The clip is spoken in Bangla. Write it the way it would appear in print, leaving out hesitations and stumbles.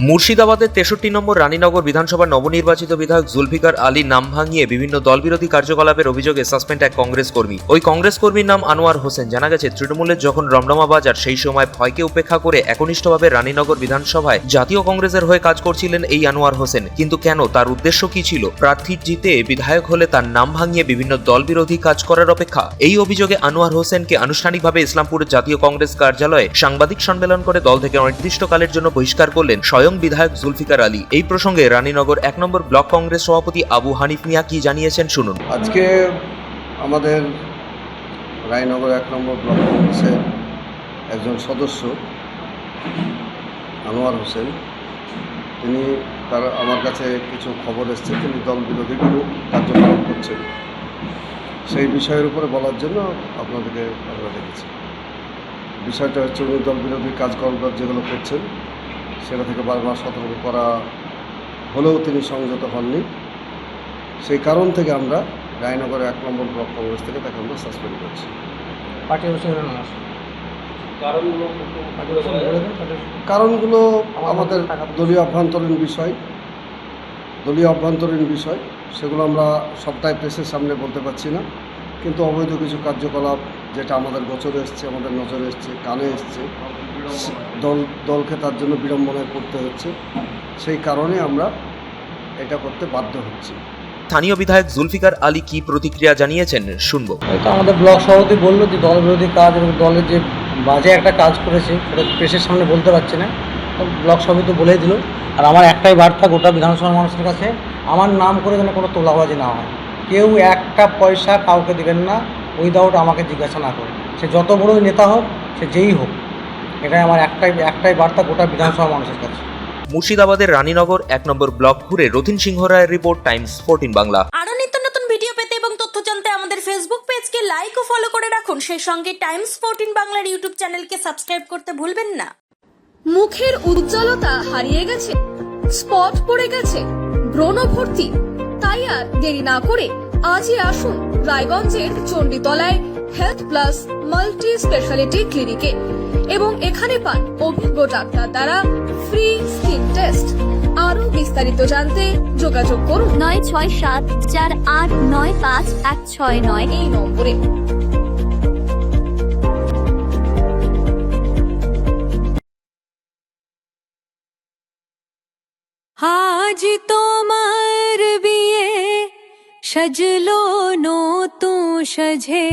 মুর্শিদাবাদের 63 নম্বর রানীনগর বিধানসভার নবনির্বাচিত বিধায়ক জুলফিকার আলী নাম ভাঙিয়ে বিভিন্ন দলবিরোধী কার্যকলাপের অভিযোগে সাসপেন্ড এক কংগ্রেস কর্মী। ওই কংগ্রেস কর্মীর নাম আনোয়ার হোসেন। জানা গেছে, তৃণমূলের যখন রমরমা বাজার, সেই সময় ভয়কে উপেক্ষা করে একনিষ্ঠভাবে রানীনগর বিধানসভায় জাতীয় কংগ্রেসের হয়ে কাজ করছিলেন এই আনোয়ার হোসেন। কিন্তু কেন, তার উদ্দেশ্য কি ছিল? প্রার্থী জিতে বিধায়ক হলে তার নাম ভাঙিয়ে বিভিন্ন দলবিরোধী কাজ করার অপেক্ষা? এই অভিযোগে আনোয়ার হোসেনকে আনুষ্ঠানিকভাবে ইসলামপুরের জাতীয় কংগ্রেস কার্যালয়ে সাংবাদিক সম্মেলন করে দল থেকে অনির্দিষ্টকালের জন্য বহিষ্কার করলেন স্বয়ং বিধায়ক জুলফিকার আলী। এই প্রসঙ্গে রানীনগর 1 নম্বর ব্লক কংগ্রেস সভাপতি আবু হানিফ মিয়া কি জানিয়েছেন শুনুন। আজকে আমাদের রানীনগর 1 নম্বর ব্লক কংগ্রেসের একজন সদস্য আনোয়ার হোসেন, তিনি আমার কাছে কিছু খবর এসছে, তিনি দল বিরোধী কোনো কার্যকলাপ করছেন, সেই বিষয়ের উপরে বলার জন্য আপনাদেরকে আমরা দেখেছি। বিষয়টা হচ্ছে, উনি দল বিরোধী কাজকর্ম যেগুলো করছেন সেটা থেকে বারবার সতর্ক করা হলেও তিনি সংযত হননি। সেই কারণ থেকে আমরা রানীনগর 1 নম্বর ব্লক কংগ্রেস থেকে তাকে আমরা সাসপেন্ড করছি। কারণগুলো আমাদের দলীয় অভ্যন্তরীণ বিষয়, সেগুলো আমরা সবটাই প্রেসের সামনে বলতে পারছি না। কিন্তু অবৈধ কিছু কার্যকলাপ যেটা আমাদের গোচরে এসছে, আমাদের নজরে এসছে, কানে এসছে, দলকে তার জন্য বিড়ম্বনায় পড়তে হচ্ছে, সেই কারণে আমরা এটা করতে বাধ্য হচ্ছি। স্থানীয় বিধায়ক জুলফিকার আলী কি প্রতিক্রিয়া জানিয়েছেন শুনবো। তো আমাদের ব্লক সভাপতি বললো যে দল বিরোধী কাজ এবং দলের যে বাজে একটা কাজ করেছে সেটা প্রেসের সামনে বলতে পারছে না, তো ব্লক সভাপতি বলেই দিল। আর আমার একটাই বার্তা গোটা বিধানসভার মানুষের কাছে, আমার নাম করে যেন কোনো তোলাবাজি না হয়। কেউ একটা পয়সা কাউকে দেবেন না উইদাউট আমাকে জিজ্ঞাসা না করে, সে যত বড়ই নেতা হোক, সে যেই হোক। এটাই আমার একটাই বার্তা গোটা বিধানসভার মানুষের কাছে। মুর্শিদাবাদের রানীনগর 1 নম্বর ব্লক ঘুরে রতিন সিংহ রায়ের রিপোর্ট, টাইমস 14 বাংলা। আরো নিত্য নতুন ভিডিও পেতে এবং তথ্য জানতে আমাদের ফেসবুক পেজকে লাইক ও ফলো করে রাখুন। সেই সঙ্গে টাইমস 14 বাংলার ইউটিউব চ্যানেলকে সাবস্ক্রাইব করতে ভুলবেন না। মুখের উজ্জ্বলতা হারিয়ে গেছে, স্পট পড়ে গেছে, ব্রণ ভর্তি, তাই আর দেরি না করে আজই আসুন রায়গঞ্জের চণ্ডীতলায় হেলথ প্লাস মাল্টি স্পেশালিটি ক্লিনিকে এবং এখানে পান অভিজ্ঞ ডাক্তার দ্বারা ফ্রি স্কিন টেস্ট। আরো বিস্তারিত জানতে যোগাযোগ করুন 9674895169 এই নম্বরে। আজ তোমার বিয়ে সাজলো নতুন সাজে।